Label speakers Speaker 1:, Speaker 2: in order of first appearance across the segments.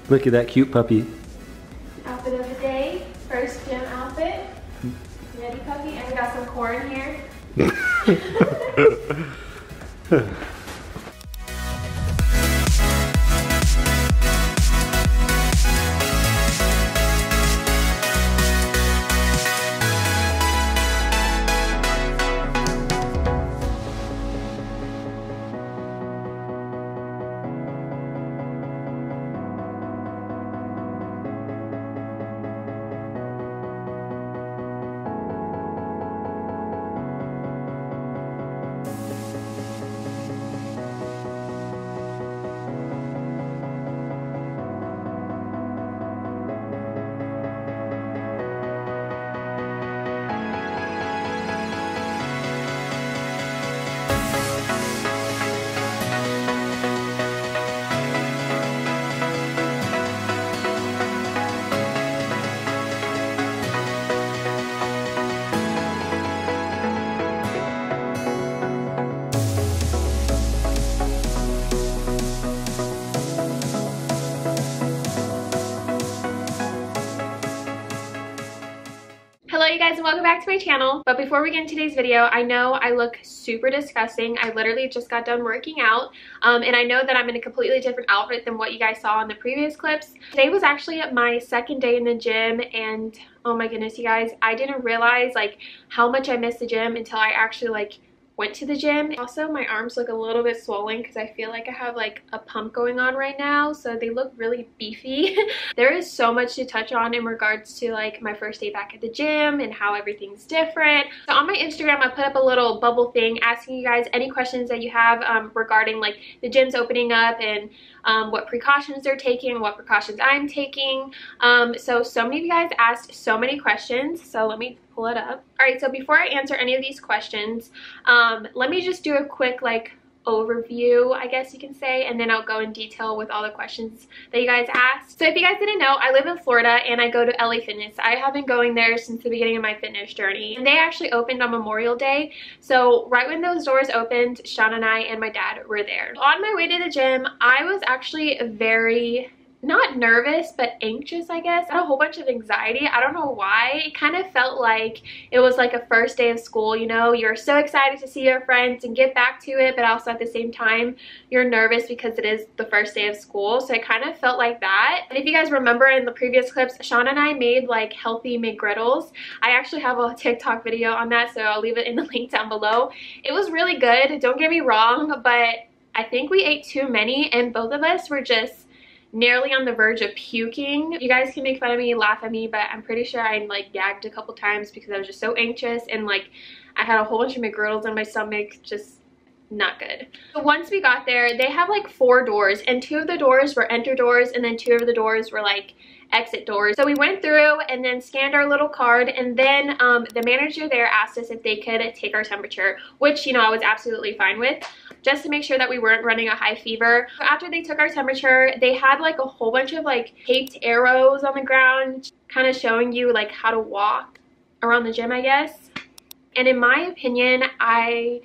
Speaker 1: Look at that cute puppy.
Speaker 2: Outfit of the day, first gym outfit. Ready, puppy? And we got some corn here. Hello you guys and welcome back to my channel. But before we get into today's video, I know I look super disgusting. I literally just got done working out and I know that I'm in a completely different outfit than what you guys saw in the previous clips. Today was actually my second day in the gym and oh my goodness you guys, I didn't realize like how much I missed the gym until I actually went to the gym. Also, my arms look a little bit swollen because I feel like I have like a pump going on right now, so they look really beefy. There is so much to touch on in regards to like my first day back at the gym and how everything's different. So on my Instagram, I put up a little bubble thing asking you guys any questions that you have regarding like the gyms opening up and what precautions they're taking, what precautions I'm taking. So many of you guys asked so many questions, so let me pull it up. All right, so before I answer any of these questions, let me just do a quick overview, I guess you can say, and then I'll go in detail with all the questions that you guys asked. So if you guys didn't know, I live in Florida and I go to LA Fitness. I have been going there since the beginning of my fitness journey, and they actually opened on Memorial Day. So right when those doors opened, Sean and I and my dad were there. On my way to the gym, I was actually very not nervous but anxious, I guess. I had a whole bunch of anxiety. I don't know why. It kind of felt like it was like a first day of school, you know? You're so excited to see your friends and get back to it, but also at the same time you're nervous because it is the first day of school. So it kind of felt like that. And if you guys remember in the previous clips, Sean and I made like healthy McGriddles. I actually have a TikTok video on that, so I'll leave it in the link down below. It was really good, don't get me wrong, but I think we ate too many and both of us were just nearly on the verge of puking. You guys can make fun of me, laugh at me, but I'm pretty sure I gagged a couple times because I was just so anxious and I had a whole bunch of McGriddles in my stomach, just not good. So once we got there, they have 4 doors and 2 of the doors were enter doors and then 2 of the doors were exit doors. So we went through and then scanned our little card, and then the manager there asked us if they could take our temperature, which, you know, I was absolutely fine with, just to make sure that we weren't running a high fever. So after they took our temperature, they had a whole bunch of taped arrows on the ground, kind of showing you how to walk around the gym, I guess. And in my opinion, I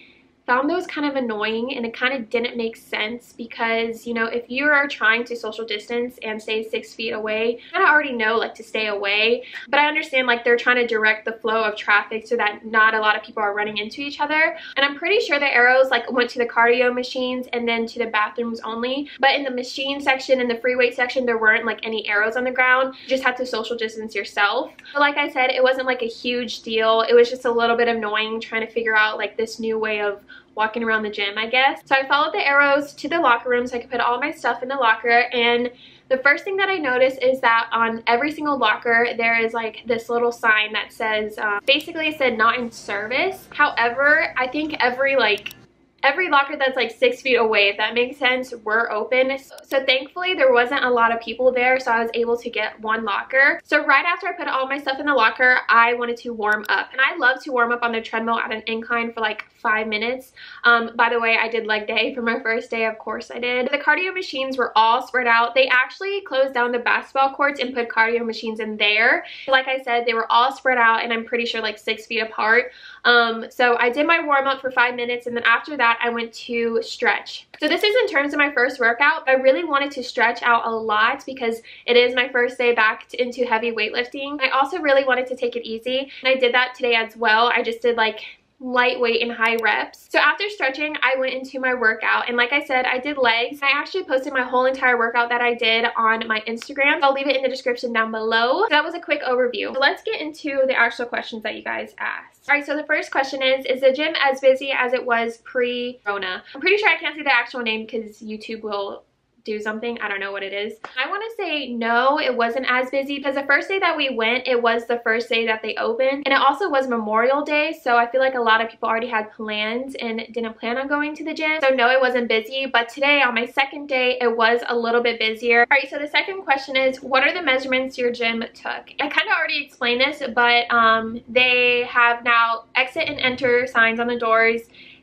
Speaker 2: found those kind of annoying, and it kind of didn't make sense because, you know, if you are trying to social distance and stay 6 feet away, you kind of already know to stay away. But I understand they're trying to direct the flow of traffic so that not a lot of people are running into each other. And I'm pretty sure the arrows went to the cardio machines and then to the bathrooms only. But in the machine section and the free weight section, there weren't any arrows on the ground. You just had to social distance yourself. But like I said, it wasn't a huge deal. It was just a little bit annoying trying to figure out this new way of walking around the gym, I guess. So I followed the arrows to the locker room so I could put all my stuff in the locker, and the first thing that I noticed is that on every single locker there is this little sign that says basically it said not in service. However, I think every locker that's 6 feet away, if that makes sense, were open. So thankfully there wasn't a lot of people there, so I was able to get one locker. So right after I put all my stuff in the locker, I wanted to warm up, and I love to warm up on the treadmill at an incline for 5 minutes. By the way, I did leg day for my first day, of course I did. The cardio machines were all spread out. They actually closed down the basketball courts and put cardio machines in there. Like I said, they were all spread out, and I'm pretty sure 6 feet apart. So I did my warm up for 5 minutes, and then after that that, I went to stretch. So this is in terms of my first workout. I really wanted to stretch out a lot because it is my first day back into heavy weightlifting. I also really wanted to take it easy, and I did that today as well. I just did like lightweight and high reps. So after stretching, I went into my workout, and like I said, I did legs. I actually posted my whole entire workout that I did on my Instagram. I'll leave it in the description down below. So that was a quick overview. So let's get into the actual questions that you guys asked. All right, so the first question is the gym as busy as it was pre-Rona? I'm pretty sure I can't say the actual name because YouTube will do something. I don't know what it is. I want to say no, it wasn't as busy because the first day that we went, it was the first day that they opened, and it also was Memorial Day, so I feel like a lot of people already had plans and didn't plan on going to the gym. So no, it wasn't busy, but today on my second day, it was a little bit busier. All right, so the second question is, what are the measurements your gym took? I kind of already explained this, but they have now exit and enter signs on the doors.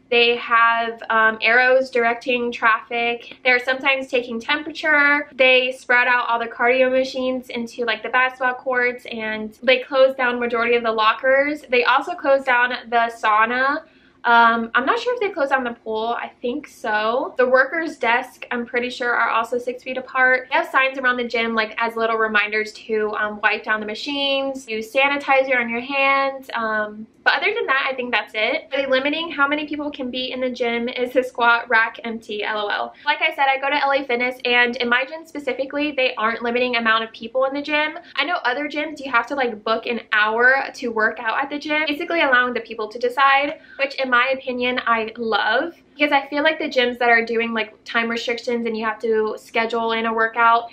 Speaker 2: They have arrows directing traffic. They're sometimes taking temperature. They spread out all the cardio machines into like the basketball courts, and they closed down majority of the lockers. They also closed down the sauna. I'm not sure if they closed down the pool. I think so. The workers' desk, I'm pretty sure, are also 6 feet apart. They have signs around the gym like as little reminders to wipe down the machines, use sanitizer on your hands. But other than that, I think that's it. Are they limiting how many people can be in the gym? Is the squat rack empty? LOL. Like I said, I go to LA Fitness, and in my gym specifically, they aren't limiting amount of people in the gym. I know other gyms, you have to like book an hour to work out at the gym, basically allowing the people to decide, which in my opinion, I love. Because I feel like the gyms that are doing like time restrictions and you have to schedule in a workout,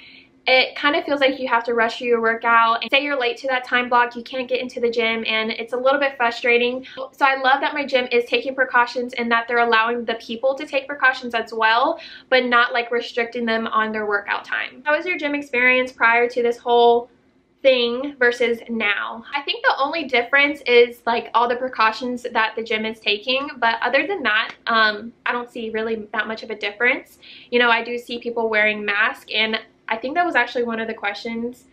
Speaker 2: it kind of feels like you have to rush through your workout, and say you're late to that time block, you can't get into the gym, and it's a little bit frustrating. So I love that my gym is taking precautions and that they're allowing the people to take precautions as well, but not like restricting them on their workout time. How was your gym experience prior to this whole thing versus now? I think the only difference is like all the precautions that the gym is taking, but other than that, I don't see really that much of a difference. You know, I do see people wearing masks, and I think that was actually one of the questions.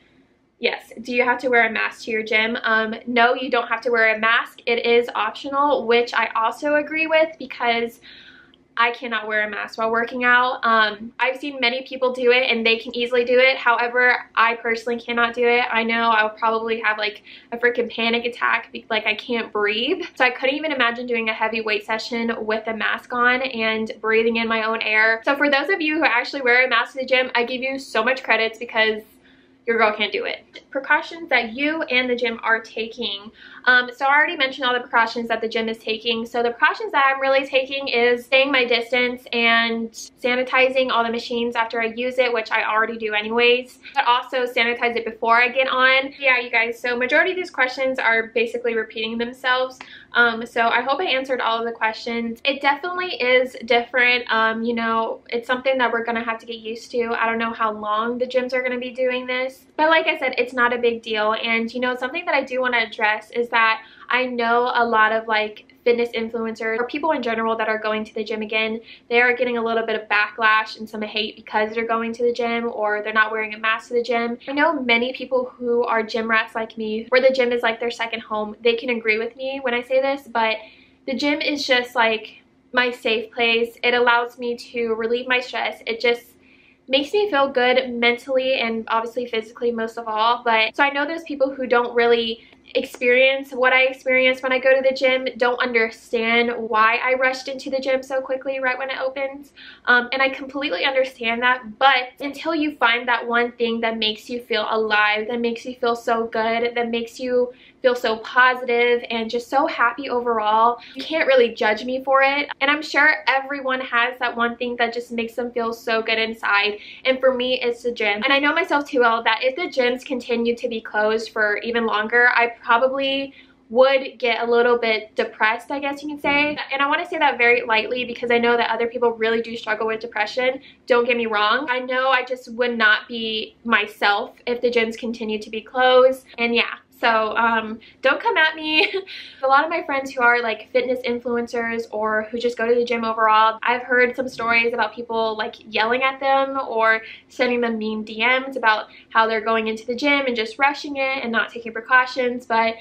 Speaker 2: Yes, do you have to wear a mask to your gym? No, you don't have to wear a mask. It is optional, which I also agree with because I cannot wear a mask while working out. I've seen many people do it and they can easily do it. However, I personally cannot do it. I know I'll probably have like a freaking panic attack, like I can't breathe. So I couldn't even imagine doing a heavy weight session with a mask on and breathing in my own air. So for those of you who actually wear a mask to the gym, I give you so much credits because your girl can't do it. Precautions that you and the gym are taking. So I already mentioned all the precautions that the gym is taking. So the precautions that I'm really taking is staying my distance and sanitizing all the machines after I use it, which I already do anyways, but also sanitize it before I get on. Yeah, you guys, so majority of these questions are basically repeating themselves. So I hope I answered all of the questions. It definitely is different. You know, it's something that we're gonna have to get used to. I don't know how long the gyms are gonna be doing this, but like I said, it's not a big deal. And you know, something that I do want to address is that I know a lot of like fitness influencers or people in general that are going to the gym again, they are getting a little bit of backlash and some hate because they're going to the gym or they're not wearing a mask to the gym. I know many people who are gym rats like me, where the gym is like their second home. They can agree with me when I say this, but the gym is just like my safe place. It allows me to relieve my stress. It just makes me feel good mentally and obviously physically most of all. But so I know there's people who don't really experience what I experienced when I go to the gym, don't understand why I rushed into the gym so quickly right when it opens, and I completely understand that. But until you find that one thing that makes you feel alive, that makes you feel so good, that makes you feel so positive and just so happy overall, you can't really judge me for it. And I'm sure everyone has that one thing that just makes them feel so good inside, and for me it's the gym. And I know myself too well that if the gyms continue to be closed for even longer, I probably would get a little bit depressed, I guess you can say. And I want to say that very lightly because I know that other people really do struggle with depression. Don't get me wrong. I know I just would not be myself if the gyms continue to be closed. And yeah, so don't come at me. A lot of my friends who are like fitness influencers or who just go to the gym overall, I've heard some stories about people like yelling at them or sending them mean DMs about how they're going into the gym and just rushing it and not taking precautions. But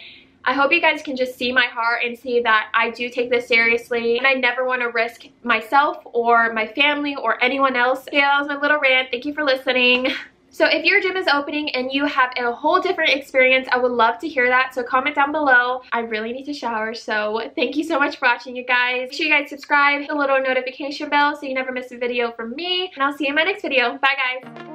Speaker 2: I hope you guys can just see my heart and see that I do take this seriously, and I never want to risk myself or my family or anyone else. Yeah, that was my little rant. Thank you for listening. So if your gym is opening and you have a whole different experience, I would love to hear that. So comment down below. I really need to shower, so thank you so much for watching, you guys. Make sure you guys subscribe, hit the little notification bell so you never miss a video from me. And I'll see you in my next video. Bye, guys.